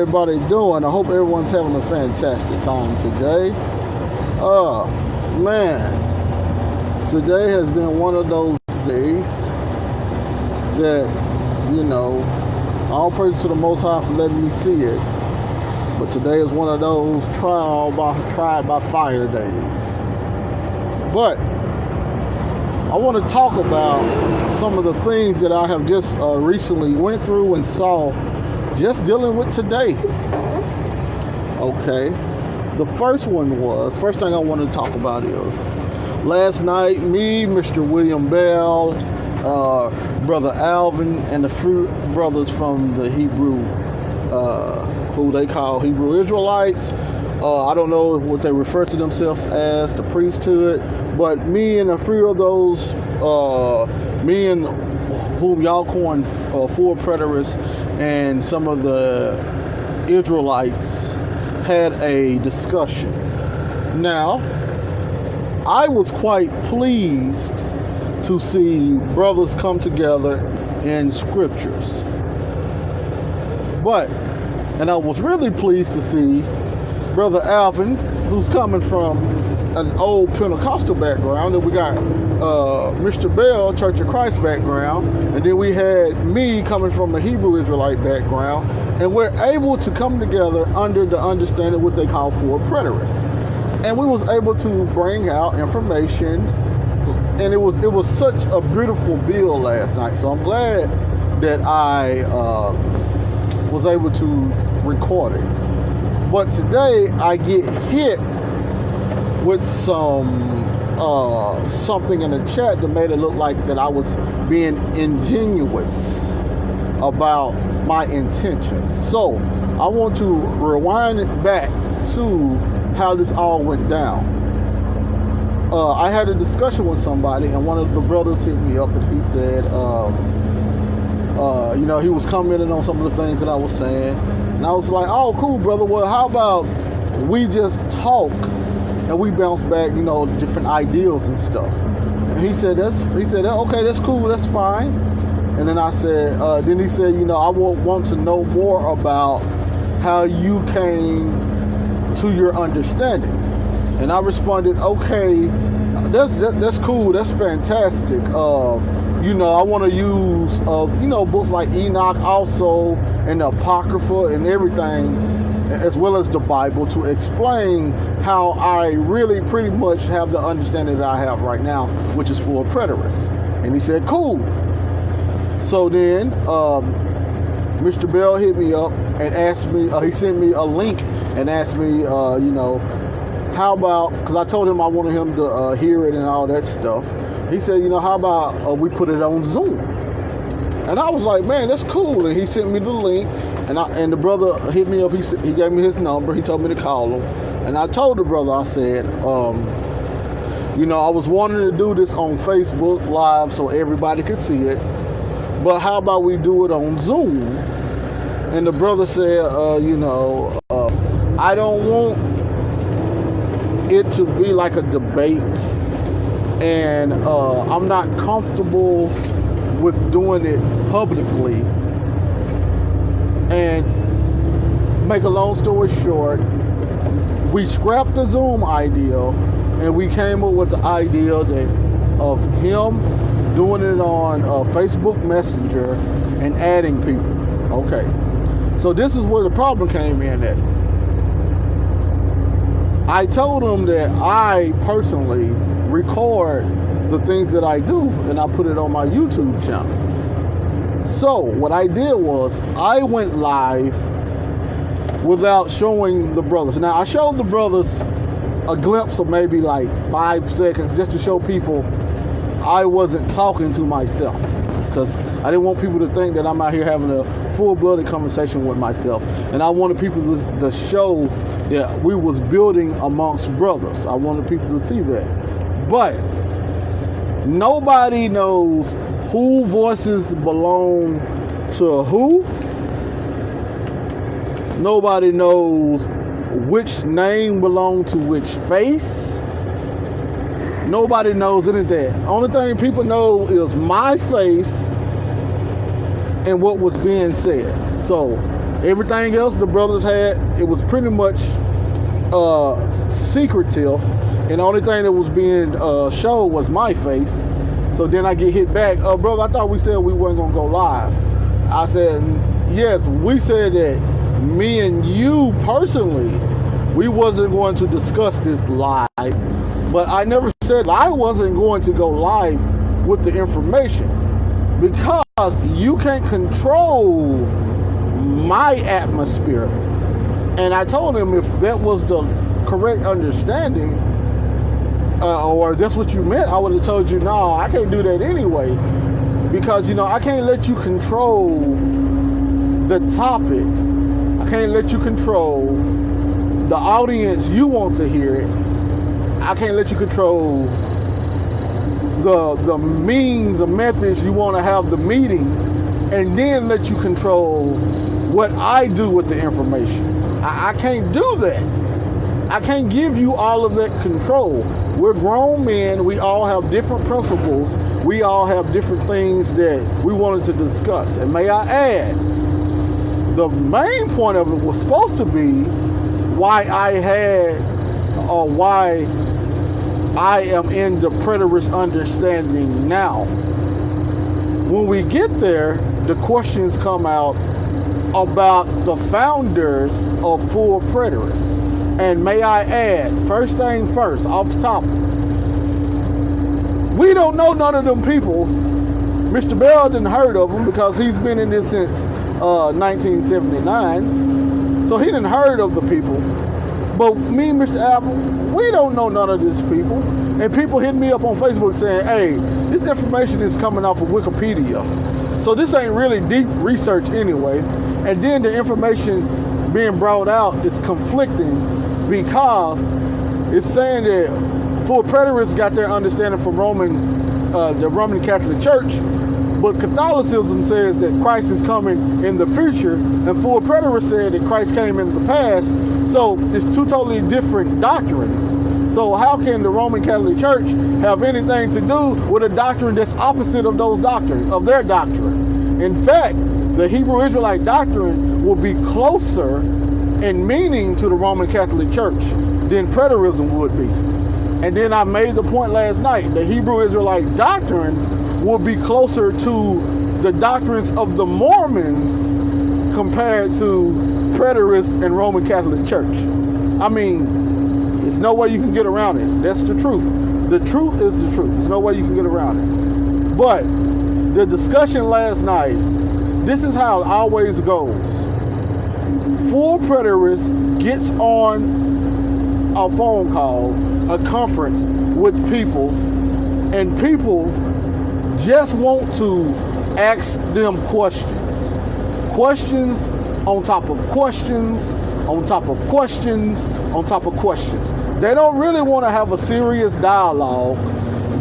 everybody doing? I hope everyone's having a fantastic time today. Man, today has been one of those days that, all praise to the Most High for letting me see it. But today is one of those tried by fire days. But I want to talk about some of the things that I have just recently went through and saw just dealing with today. Okay. The first thing I want to talk about is last night, me, Mr. William Bell, Brother Alvin, and the few brothers from the Hebrew, who they call Hebrew Israelites. I don't know what they refer to themselves as, the priesthood, but me and a few of those, me and whom y'all coined full preterists, and some of the Israelites had a discussion. Now, I was quite pleased to see brothers come together in scriptures. And I was really pleased to see Brother Alvin, who's coming from an old Pentecostal background, and we got Mr. Bell, Church of Christ background, and then we had me coming from a Hebrew Israelite background, and we're able to come together under the understanding what they call full preterists. And we was able to bring out information, and it was such a beautiful bill last night. So I'm glad that I was able to record it. But today I get hit with something in the chat that made it look like that I was being ingenuous about my intentions. So I want to rewind it back to how this all went down. I had a discussion with somebody, and one of the brothers hit me up, and he said, he was commenting on some of the things that I was saying, and I was like, "Oh, cool, brother. Well, how about we just talk and we bounce back, different ideals and stuff?" And he said, "Okay, that's cool, that's fine." And then I said, then he said, "I want to know more about how you came to your understanding." And I responded, "Okay, that's cool, that's fantastic. I want to use books like Enoch also, and the Apocrypha and everything, as well as the Bible, to explain how I really pretty much have the understanding that I have right now, which is full preterist." And he said, "Cool." So then Mr. Bell hit me up and asked me, he sent me a link and asked me, how about, because I told him I wanted him to hear it and all that stuff. He said, how about we put it on Zoom? And I was like, man, that's cool. And he sent me the link, and the brother hit me up. He gave me his number. He told me to call him. And I told the brother, I said, I was wanting to do this on Facebook Live so everybody could see it, but how about we do it on Zoom? And the brother said, I don't want it to be like a debate, and I'm not comfortable with doing it publicly. And make a long story short, we scrapped the Zoom idea, and we came up with the idea of him doing it on Facebook Messenger and adding people. Okay, so this is where the problem came in at. I told him that I personally record the things that I do, and I put it on my YouTube channel. So what I did was I went live without showing the brothers. Now, I showed the brothers a glimpse of maybe like 5 seconds just to show people I wasn't talking to myself, because I didn't want people to think that I'm out here having a full-blooded conversation with myself. And I wanted people to show that we was building amongst brothers. I wanted people to see that. But nobody knows who voices belong to who. Nobody knows which name belonged to which face. Nobody knows any of that. Only thing people know is my face and what was being said. So Everything else the brothers had, it was pretty much secretive, and the only thing that was being showed was my face. So then I get hit back, brother, I thought we said we weren't gonna go live. I said, yes, we said that me and you personally, we wasn't going to discuss this live, but I never said I wasn't going to go live with the information, because you can't control my atmosphere. And I told him if that was the correct understanding, or that's what you meant, I would have told you, no, I can't do that anyway, because I can't let you control the topic. I can't let you control the audience you want to hear it. I can't let you control the means, the methods you want to have the meeting, and then let you control what I do with the information. I can't do that. I can't give you all of that control. We're grown men. We all have different principles. We all have different things that we wanted to discuss. And may I add, the main point of it was supposed to be why I am in the preterist understanding now. When we get there, the questions come out about the founders of full preterists. And may I add, first thing first, off the top, we don't know none of them people. Mr. Bell didn't heard of them because he's been in this since 1979. So he didn't heard of the people. But me and Mr. Apple, we don't know none of these people. And people hit me up on Facebook saying, hey, this information is coming off of Wikipedia. So this ain't really deep research anyway. And then the information being brought out is conflicting, because it's saying that full preterists got their understanding from the Roman Catholic Church, but Catholicism says that Christ is coming in the future, and full preterists said that Christ came in the past. So it's two totally different doctrines. So how can the Roman Catholic Church have anything to do with a doctrine that's opposite of their doctrine? In fact, the Hebrew Israelite doctrine will be closer in meaning to the Roman Catholic Church than preterism would be. And then I made the point last night, the Hebrew Israelite doctrine will be closer to the doctrines of the Mormons compared to preterists and Roman Catholic Church. I mean, there's no way you can get around it. That's the truth. The truth is the truth. There's no way you can get around it. But the discussion last night, this is how it always goes. Full preterist gets on a phone call, a conference with people, and people just want to ask them questions. Questions on top of questions, on top of questions, on top of questions. They don't really want to have a serious dialogue.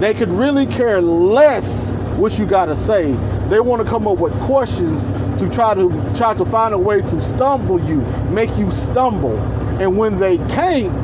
They could really care less what you got to say. They want to come up with questions to try to find a way to stumble you, make you stumble. And when they can't,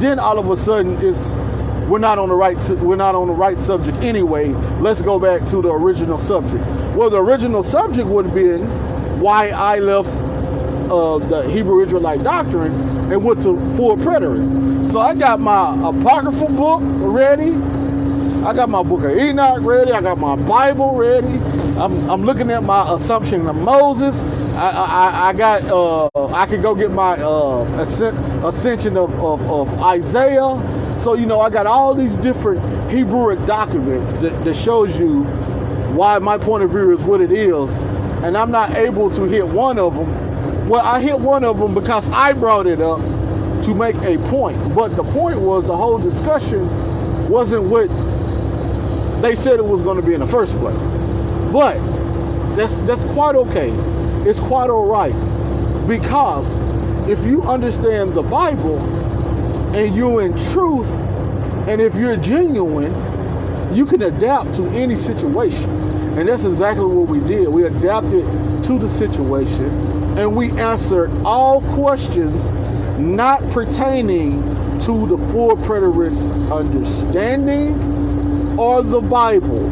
then all of a sudden we're not on the right subject anyway. Let's go back to the original subject. Well, the original subject would have been why I left the Hebrew Israelite doctrine and went to full preterists. So I got my apocryphal book ready. I got my book of Enoch ready. I got my Bible ready. I'm looking at my Assumption of Moses. I could go get my Ascension of Isaiah. So I got all these different Hebrew documents that shows you why my point of view is what it is, and I'm not able to hit one of them. Well, I hit one of them because I brought it up to make a point. But the point was the whole discussion wasn't what they said it was going to be in the first place. But that's quite okay. It's quite all right, because if you understand the Bible and you're in truth, and if you're genuine, you can adapt to any situation. And that's exactly what we did. We adapted to the situation, and we answered all questions not pertaining to the full preterist understanding or the Bible.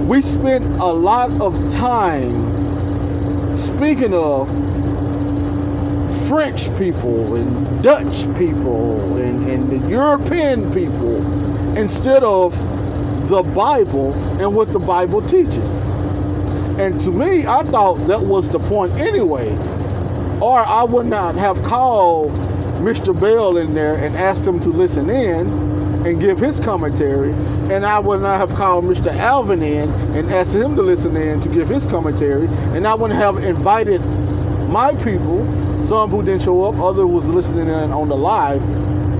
We spent a lot of time speaking of French people and Dutch people and the European people instead of the Bible and what the Bible teaches. And to me, I thought that was the point anyway. Or I would not have called Mr. Bell in there and asked him to listen in and give his commentary. And I would not have called Mr. Alvin in and asked him to listen in to give his commentary. And I wouldn't have invited my people, some who didn't show up, others was listening in on the live,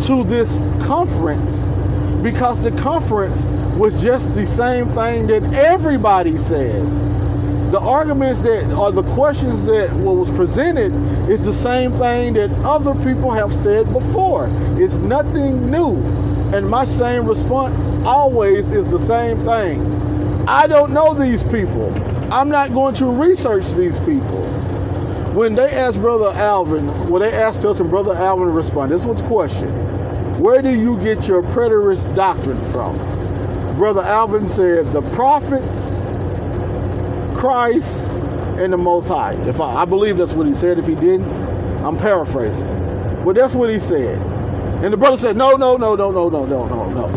to this conference, because the conference was just the same thing that everybody says. The arguments that, or the questions that was presented is the same thing that other people have said before. It's nothing new. And my same response always is the same thing. I don't know these people. I'm not going to research these people. When they asked Brother Alvin, well, they asked us and Brother Alvin responded. This was the question. Where do you get your preterist doctrine from? Brother Alvin said, the prophets, Christ, and the Most High. If I believe that's what he said. If he didn't, I'm paraphrasing. But that's what he said. And the brother said, no.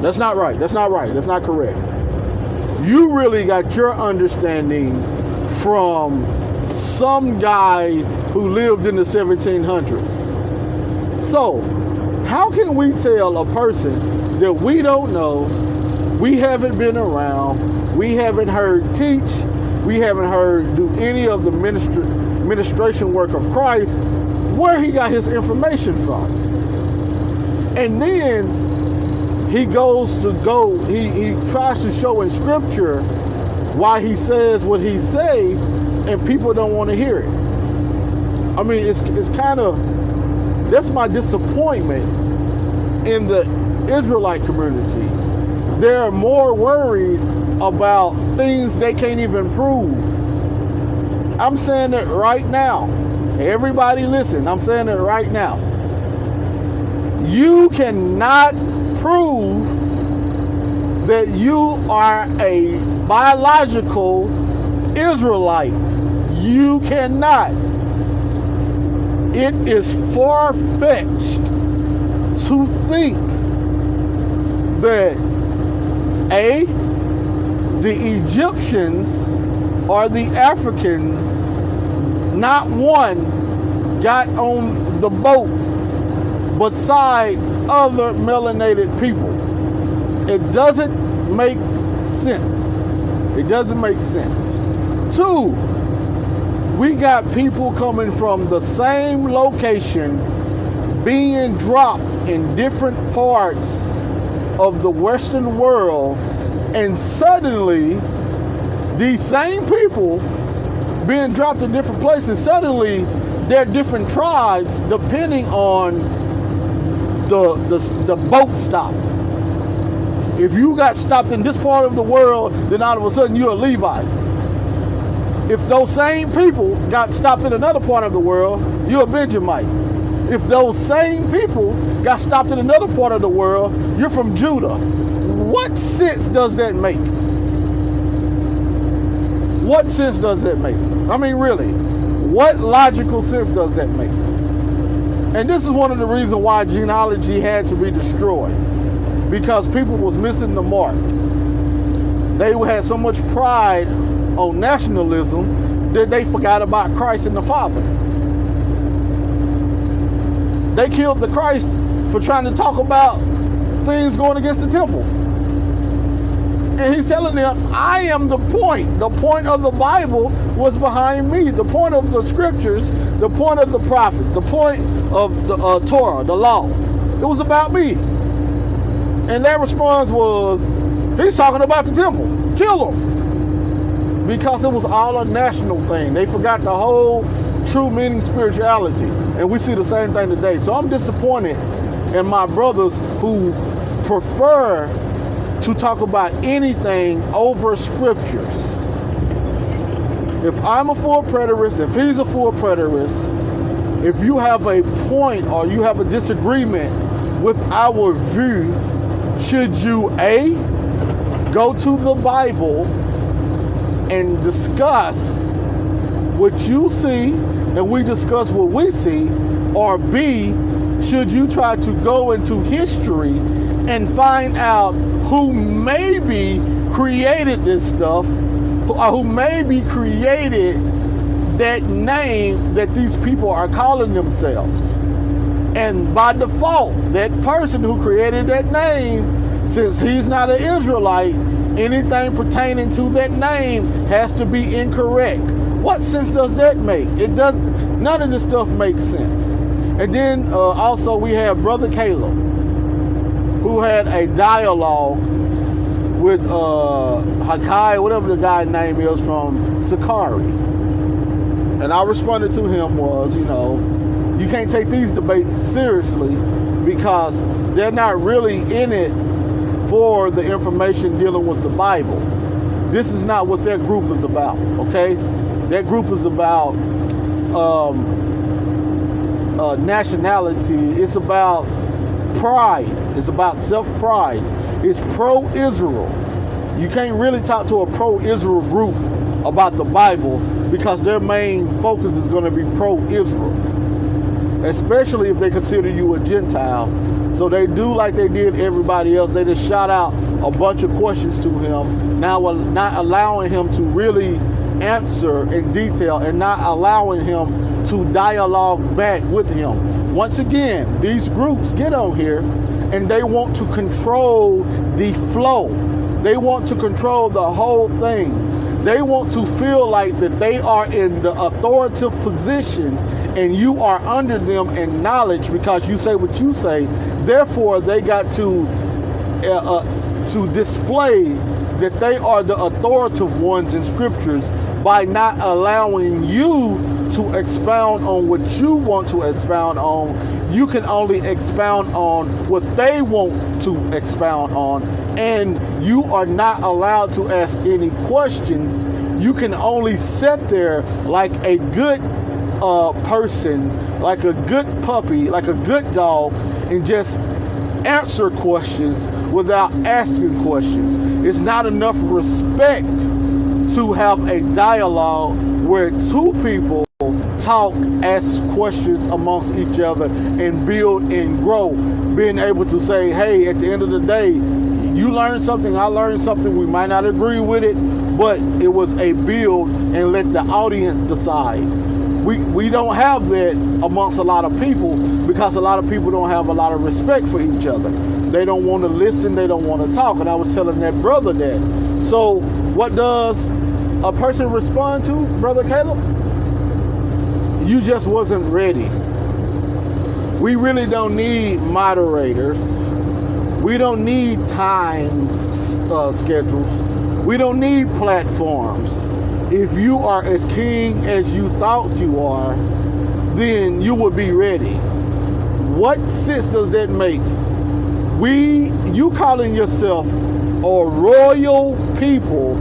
That's not right. That's not right. That's not correct. You really got your understanding from some guy who lived in the 1700s. So, how can we tell a person that we don't know, we haven't been around, we haven't heard teach, we haven't heard do any of the ministration work of Christ, where he got his information from? And then he tries to show in scripture why he says what he say, and people don't want to hear it. I mean, it's kind of, that's my disappointment in the Israelite community. They're more worried about things they can't even prove. I'm saying it right now. Everybody listen, I'm saying it right now. You cannot prove that you are a biological Israelite. You cannot. It is far-fetched to think that the Egyptians or the Africans, not one got on the boats beside other melanated people. It doesn't make sense. It doesn't make sense. Two, we got people coming from the same location being dropped in different parts of the Western world, and suddenly these same people being dropped in different places, suddenly they're different tribes depending on the boat stop. If you got stopped in this part of the world, then all of a sudden you're a Levite. If those same people got stopped in another part of the world, you're a Benjamite. If those same people got stopped in another part of the world, you're from Judah. What sense does that make? What sense does that make? I mean, really, what logical sense does that make? And this is one of the reasons why genealogy had to be destroyed, because people was missing the mark. They had so much pride on nationalism that they forgot about Christ and the Father. They killed the Christ for trying to talk about things going against the temple. And he's telling them, I am the point. The point of the Bible was behind me. The point of the scriptures, the point of the prophets, the point of the Torah, the law. It was about me. And their response was, he's talking about the temple. Kill him. Because it was all a national thing. They forgot the whole true meaning spirituality. And we see the same thing today. So I'm disappointed in my brothers who prefer to talk about anything over scriptures. If I'm a full preterist, if he's a full preterist, if you have a point or you have a disagreement with our view, should you A, go to the Bible and discuss what you see and we discuss what we see, or B, should you try to go into history and find out who maybe created this stuff, who maybe created that name that these people are calling themselves? And by default, that person who created that name, since he's not an Israelite, anything pertaining to that name has to be incorrect. What sense does that make? It does. None of this stuff makes sense. And then also we have Brother Caleb, who had a dialogue with Hakai, whatever the guy's name is, from Sakari. And I responded to him was, you can't take these debates seriously because they're not really in it for the information dealing with the Bible. This is not what that group is about, okay? That group is about nationality. It's about pride. It's about self-pride. It's pro-Israel. You can't really talk to a pro-Israel group about the Bible because their main focus is going to be pro-Israel, especially if they consider you a Gentile. So they do like they did everybody else. They just shot out a bunch of questions to him, now not allowing him to really answer in detail and not allowing him to dialogue back with him. Once again, these groups get on here and they want to control the flow. They want to control the whole thing. They want to feel like that they are in the authoritative position and you are under them in knowledge because you say what you say. Therefore, they got to display that they are the authoritative ones in scriptures by not allowing you to expound on what you want to expound on. You can only expound on what they want to expound on, and you are not allowed to ask any questions. You can only sit there like a good person, like a good puppy, like a good dog, and just answer questions without asking questions. It's not enough respect to have a dialogue where two people talk, ask questions amongst each other, and build and grow. Being able to say, hey, at the end of the day, you learned something, I learned something, we might not agree with it, but it was a build, and let the audience decide. We don't have that amongst a lot of people because a lot of people don't have a lot of respect for each other. They don't want to listen, they don't want to talk. And I was telling that brother that. So what does a person respond to, Brother Caleb? You just wasn't ready. We really don't need moderators. We don't need time schedules. We don't need platforms. If you are as king as you thought you are, then you will be ready. What sense does that make? You calling yourself a royal people,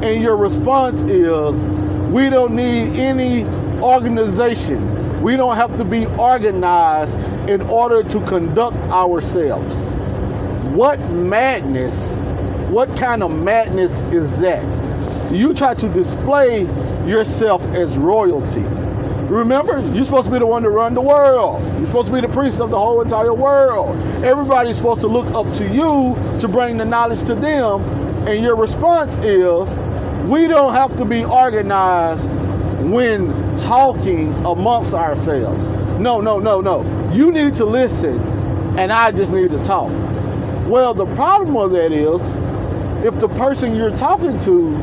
and your response is, we don't need any organization. We don't have to be organized in order to conduct ourselves. What madness, what kind of madness is that? You try to display yourself as royalty. Remember, you're supposed to be the one to run the world. You're supposed to be the priest of the whole entire world. Everybody's supposed to look up to you to bring the knowledge to them. And your response is, we don't have to be organized when talking amongst ourselves. No. You need to listen, and I just need to talk. Well, the problem with that is, if the person you're talking to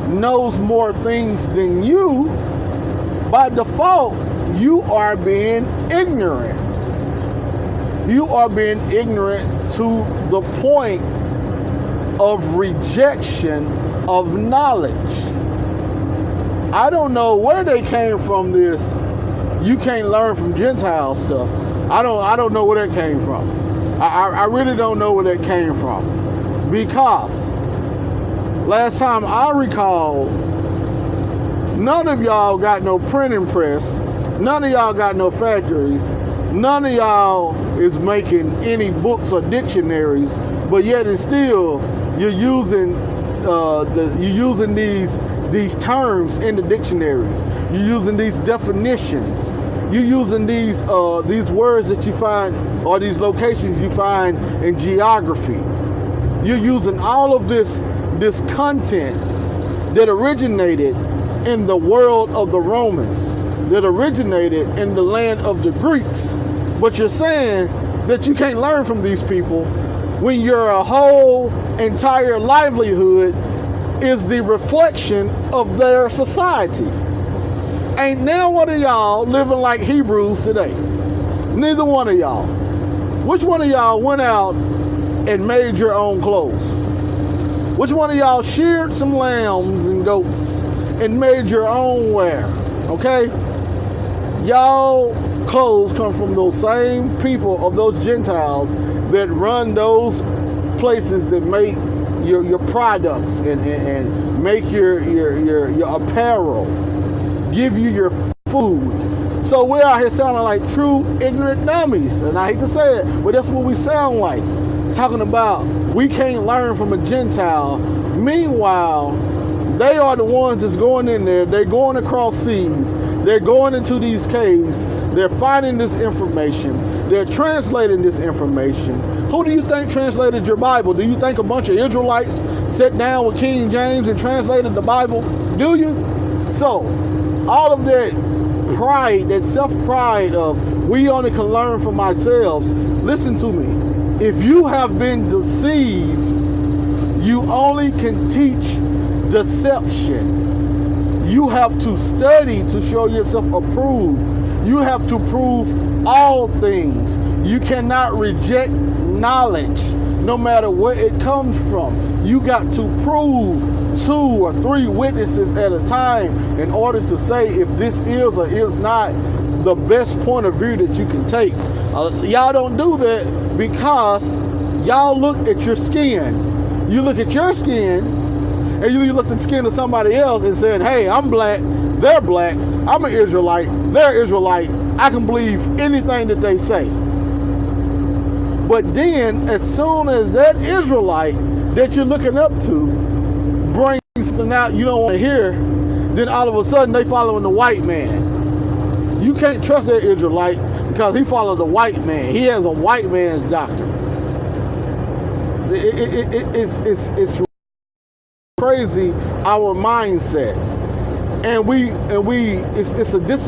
knows more things than you, by default, you are being ignorant. You are being ignorant to the point of rejection of knowledge. I don't know where they came from this. You can't learn from Gentile stuff. I don't know where that came from. I really don't know where that came from. Because last time I recall, none of y'all got no printing press. None of y'all got no factories. None of y'all is making any books or dictionaries. But yet and still, you're using these terms in the dictionary. You're using these definitions. You're using these words that you find, or these locations you find in geography. You're using all of this content that originated in the world of the Romans, that originated in the land of the Greeks. But you're saying that you can't learn from these people when your whole entire livelihood is the reflection of their society. Ain't now one of y'all living like Hebrews today. Neither one of y'all. Which one of y'all went out and made your own clothes? Which one of y'all sheared some lambs and goats and made your own wear? Okay? Y'all clothes come from those same people, of those Gentiles that run those places that make your products and make your apparel, give you your food. So we're out here sounding like true ignorant dummies, and I hate to say it, but that's what we sound like, talking about we can't learn from a Gentile. Meanwhile, they are the ones that's going in there. They're going across seas. They're going into these caves. They're finding this information. They're translating this information. Who do you think translated your Bible? Do you think a bunch of Israelites sat down with King James and translated the Bible? Do you? So, all of that pride, that self-pride of we only can learn from ourselves, listen to me. If you have been deceived, you only can teach deception. You have to study to show yourself approved. You have to prove all things. You cannot reject knowledge, no matter where it comes from. You got to prove 2 or 3 witnesses at a time in order to say if this is or is not the best point of view that you can take. Y'all don't do that because y'all look at your skin. You look at your skin and you look at the skin of somebody else and saying, hey, I'm black, they're black, I'm an Israelite, they're Israelite, I can believe anything that they say. But then, as soon as that Israelite that you're looking up to brings something out you don't want to hear, then all of a sudden they following the white man. You can't trust that Israelite because he follows the white man. He has a white man's doctrine. It's crazy, our mindset, and it's a disappointment.